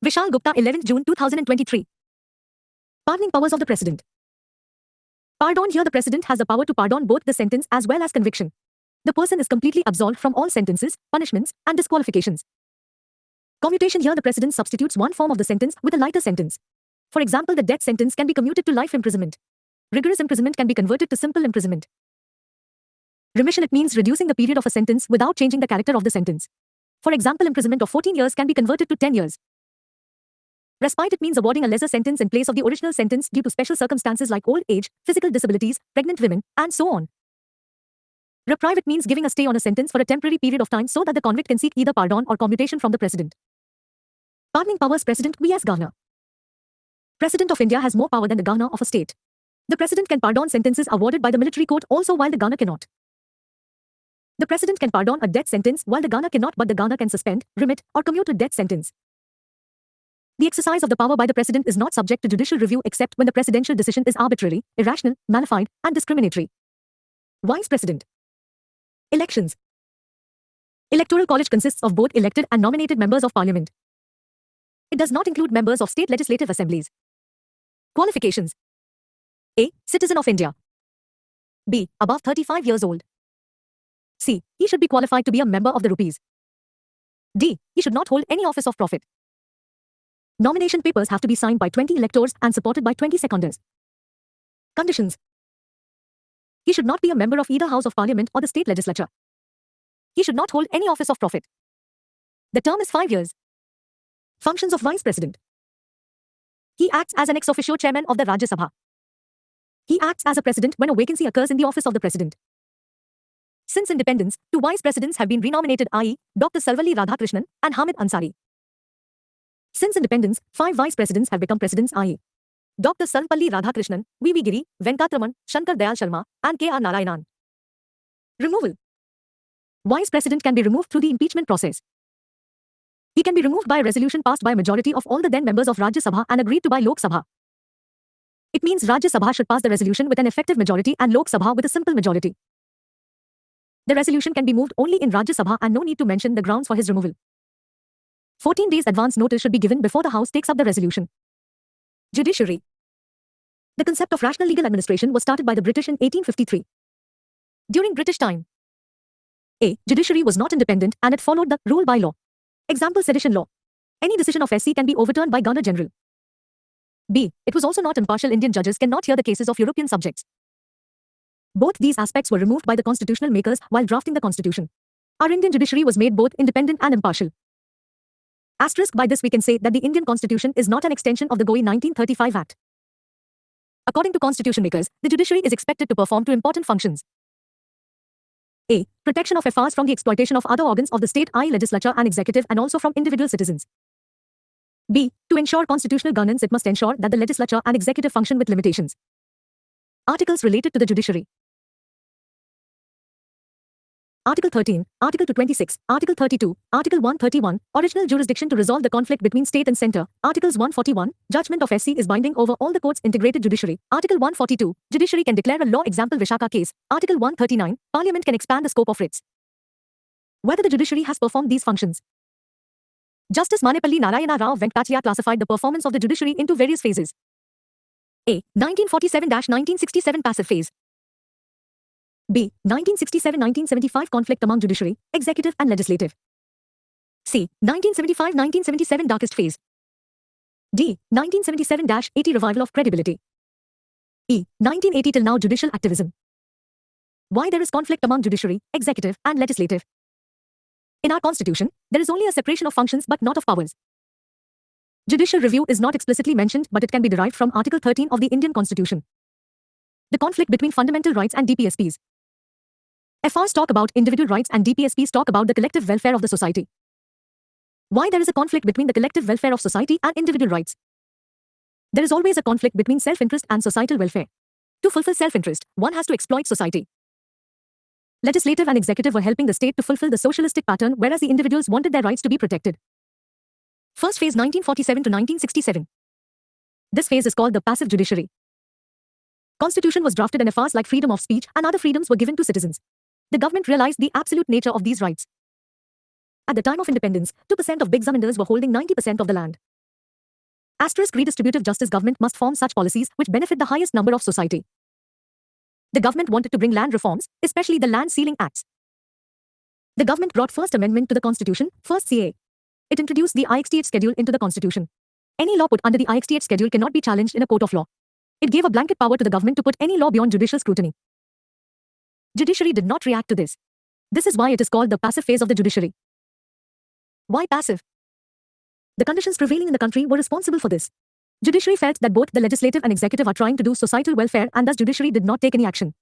Vishal Gupta, 11th June 2023. Pardoning powers of the President. Pardon. Here the President has the power to pardon both the sentence as well as conviction. The person is completely absolved from all sentences, punishments, and disqualifications. Commutation. Here the President substitutes one form of the sentence with a lighter sentence. For example, the death sentence can be commuted to life imprisonment. Rigorous imprisonment can be converted to simple imprisonment. Remission. It means reducing the period of a sentence without changing the character of the sentence. For example, imprisonment of 14 years can be converted to 10 years. Respite. It means awarding a lesser sentence in place of the original sentence due to special circumstances like old age, physical disabilities, pregnant women, and so on. Reprieve. It means giving a stay on a sentence for a temporary period of time so that the convict can seek either pardon or commutation from the President. Pardoning powers. President vs. Governor. President of India has more power than the Governor of a state. The President can pardon sentences awarded by the military court also while the Governor cannot. The President can pardon a death sentence while the Governor cannot, but the Governor can suspend, remit, or commute a death sentence. The exercise of the power by the President is not subject to judicial review except when the presidential decision is arbitrary, irrational, malified, and discriminatory. Vice President. Elections. Electoral college consists of both elected and nominated members of Parliament. It does not include members of state legislative assemblies. Qualifications. A. Citizen of India. B. Above 35 years old. C. He should be qualified to be a member of the rupees. D. He should not hold any office of profit. Nomination papers have to be signed by 20 electors and supported by 20 seconders. Conditions. He should not be a member of either House of Parliament or the state legislature. He should not hold any office of profit. The term is 5 years. Functions of Vice President. He acts as an ex officio chairman of the Rajya Sabha. He acts as a president when a vacancy occurs in the office of the President. Since independence, 2 vice presidents have been renominated, i.e., Dr. Sarvalli Radhakrishnan and Hamid Ansari. Since independence, 5 vice presidents have become presidents, i.e., Dr. Sarvalli Radhakrishnan, V.V. Giri, Venkatraman, Shankar Dayal Sharma, and K.R. Narayanan. Removal. Vice President can be removed through the impeachment process. He can be removed by a resolution passed by a majority of all the then members of Rajya Sabha and agreed to by Lok Sabha. It means Rajya Sabha should pass the resolution with an effective majority and Lok Sabha with a simple majority. The resolution can be moved only in Rajya Sabha and no need to mention the grounds for his removal. 14 days advance notice should be given before the House takes up the resolution. Judiciary. The concept of rational legal administration was started by the British in 1853. During British time, A. Judiciary was not independent and it followed the rule by law. Example, sedition law. Any decision of SC can be overturned by Governor General. B. It was also not impartial. Indian judges cannot hear the cases of European subjects. Both these aspects were removed by the constitutional makers while drafting the constitution. Our Indian judiciary was made both independent and impartial. Asterisk, by this we can say that the Indian Constitution is not an extension of the GOI 1935 Act. According to constitution makers, the judiciary is expected to perform 2 important functions. A. Protection of FRs from the exploitation of other organs of the state, i.e. legislature and executive, and also from individual citizens. B. To ensure constitutional governance, it must ensure that the legislature and executive function with limitations. Articles related to the judiciary. Article 13, Article 226, Article 32, Article 131, Original jurisdiction to resolve the conflict between state and centre. Articles 141, Judgment of SC is binding over all the courts. Integrated judiciary. Article 142, Judiciary can declare a law. Example, Vishaka case. Article 139, Parliament can expand the scope of writs. Whether the judiciary has performed these functions. Justice Manepalli Narayana Rao Venkatachaya classified the performance of the judiciary into various phases. A. 1947-1967 passive phase. B. 1967-1975 conflict among judiciary, executive and legislative. C. 1975-1977 darkest phase. D. 1977-80 revival of credibility. E. 1980 till now judicial activism. Why there is conflict among judiciary, executive and legislative? In our constitution, there is only a separation of functions but not of powers. Judicial review is not explicitly mentioned, but it can be derived from Article 13 of the Indian Constitution. The conflict between fundamental rights and DPSPs. FRs talk about individual rights and DPSPs talk about the collective welfare of the society. Why there is a conflict between the collective welfare of society and individual rights? There is always a conflict between self-interest and societal welfare. To fulfill self-interest, one has to exploit society. Legislative and executive were helping the state to fulfill the socialistic pattern, whereas the individuals wanted their rights to be protected. First phase 1947 to 1967. This phase is called the passive judiciary. Constitution was drafted and FRs like freedom of speech and other freedoms were given to citizens. The government realized the absolute nature of these rights. At the time of independence, 2% of big zamindars were holding 90% of the land. Asterisk redistributive justice government must form such policies which benefit the highest number of society. The government wanted to bring land reforms, especially the Land Ceiling Acts. The government brought First Amendment to the Constitution, first CA. It introduced the IXTH schedule into the Constitution. Any law put under the IXTH schedule cannot be challenged in a court of law. It gave a blanket power to the government to put any law beyond judicial scrutiny. Judiciary did not react to this. This is why it is called the passive phase of the judiciary. Why passive? The conditions prevailing in the country were responsible for this. Judiciary felt that both the legislative and executive are trying to do societal welfare, and thus judiciary did not take any action.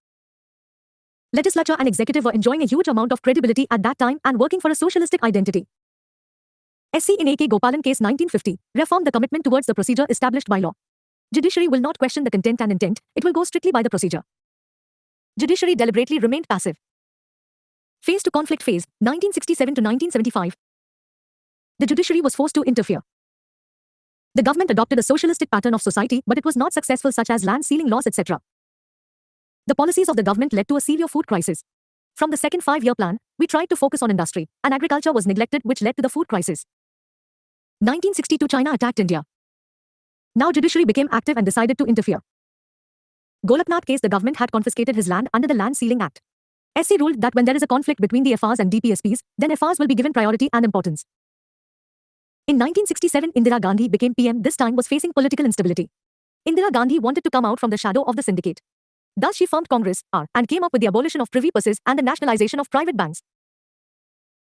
Legislature and executive were enjoying a huge amount of credibility at that time and working for a socialistic identity. SC in A.K. Gopalan case 1950 reformed the commitment towards the procedure established by law. Judiciary will not question the content and intent, it will go strictly by the procedure. Judiciary deliberately remained passive. Phase to conflict phase, 1967 to 1975. The judiciary was forced to interfere. The government adopted a socialistic pattern of society, but it was not successful, such as land ceiling laws, etc. The policies of the government led to a severe food crisis. From the second five-year plan, we tried to focus on industry, and agriculture was neglected, which led to the food crisis. 1962 China attacked India. Now judiciary became active and decided to interfere. Golaknath case, the government had confiscated his land under the Land Ceiling Act. SC ruled that when there is a conflict between the FRs and DPSPs, then FRs will be given priority and importance. In 1967, Indira Gandhi became PM. This time was facing political instability. Indira Gandhi wanted to come out from the shadow of the syndicate. Thus she formed Congress, R, and came up with the abolition of privy purses and the nationalization of private banks.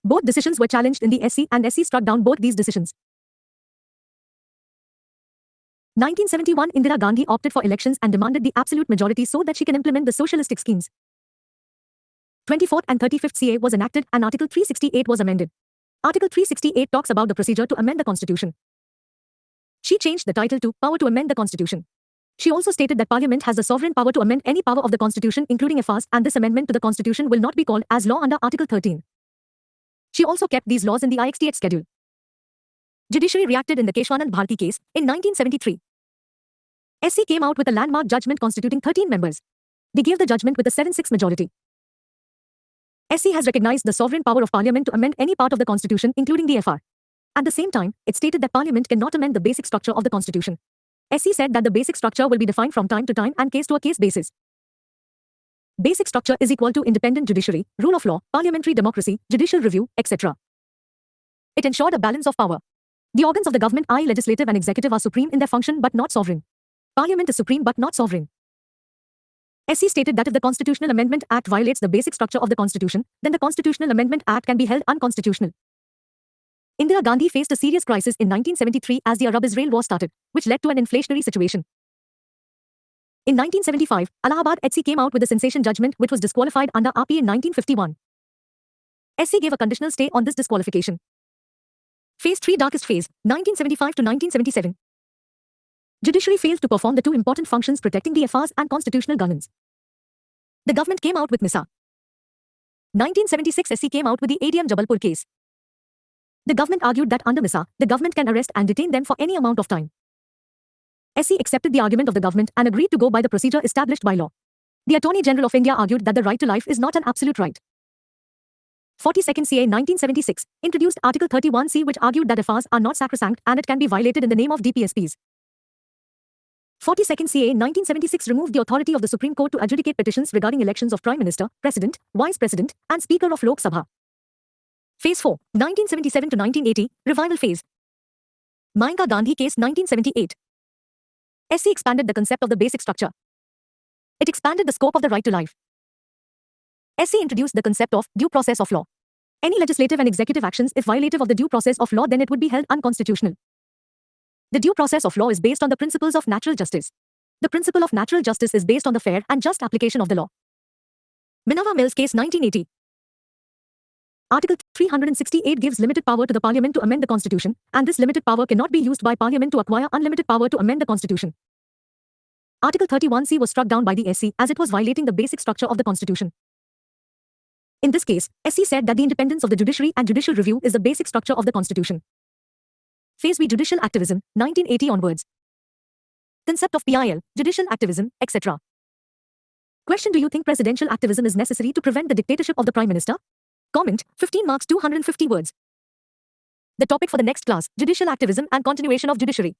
Both decisions were challenged in the SC, and SC struck down both these decisions. 1971, Indira Gandhi opted for elections and demanded the absolute majority so that she can implement the socialistic schemes. 24th and 35th CA was enacted and Article 368 was amended. Article 368 talks about the procedure to amend the Constitution. She changed the title to Power to Amend the Constitution. She also stated that Parliament has the sovereign power to amend any power of the Constitution, including FRs, and this amendment to the Constitution will not be called as law under Article 13. She also kept these laws in the IXTH schedule. Judiciary reacted in the Keshwanand Bharti case in 1973. SC came out with a landmark judgment constituting 13 members. They gave the judgment with a 7-6 majority. SC has recognized the sovereign power of Parliament to amend any part of the Constitution, including the FR. At the same time, it stated that Parliament cannot amend the basic structure of the Constitution. SC said that the basic structure will be defined from time to time and case to a case basis. Basic structure is equal to independent judiciary, rule of law, parliamentary democracy, judicial review, etc. It ensured a balance of power. The organs of the government, i.e. legislative and executive, are supreme in their function but not sovereign. Parliament is supreme but not sovereign. SC stated that if the Constitutional Amendment Act violates the basic structure of the Constitution, then the Constitutional Amendment Act can be held unconstitutional. Indira Gandhi faced a serious crisis in 1973 as the Arab-Israel war started, which led to an inflationary situation. In 1975, Allahabad HC came out with a sensation judgment which was disqualified under RP in 1951. SC gave a conditional stay on this disqualification. Phase 3 darkest phase, 1975 to 1977. Judiciary failed to perform the two important functions protecting the FRs and constitutional governance. The government came out with MISA. 1976 SC came out with the ADM Jabalpur case. The government argued that under MISA, the government can arrest and detain them for any amount of time. SC accepted the argument of the government and agreed to go by the procedure established by law. The Attorney General of India argued that the right to life is not an absolute right. 42nd CA 1976 introduced Article 31C, which argued that FRs are not sacrosanct and it can be violated in the name of DPSPs. 42nd CA 1976 removed the authority of the Supreme Court to adjudicate petitions regarding elections of Prime Minister, President, Vice President, and Speaker of Lok Sabha. Phase 4, 1977 to 1980, Revival Phase. Mahenka Gandhi case 1978. SC expanded the concept of the basic structure. It expanded the scope of the right to life. SC introduced the concept of due process of law. Any legislative and executive actions, if violative of the due process of law, then it would be held unconstitutional. The due process of law is based on the principles of natural justice. The principle of natural justice is based on the fair and just application of the law. Minerva Mills case 1980. Article 368 gives limited power to the Parliament to amend the Constitution, and this limited power cannot be used by Parliament to acquire unlimited power to amend the Constitution. Article 31C was struck down by the SC as it was violating the basic structure of the Constitution. In this case, SC said that the independence of the judiciary and judicial review is the basic structure of the Constitution. Phase B judicial activism, 1980 onwards. Concept of PIL, judicial activism, etc. Question: do you think presidential activism is necessary to prevent the dictatorship of the Prime Minister? Comment: 15 marks 250 words. The topic for the next class: judicial activism and continuation of judiciary.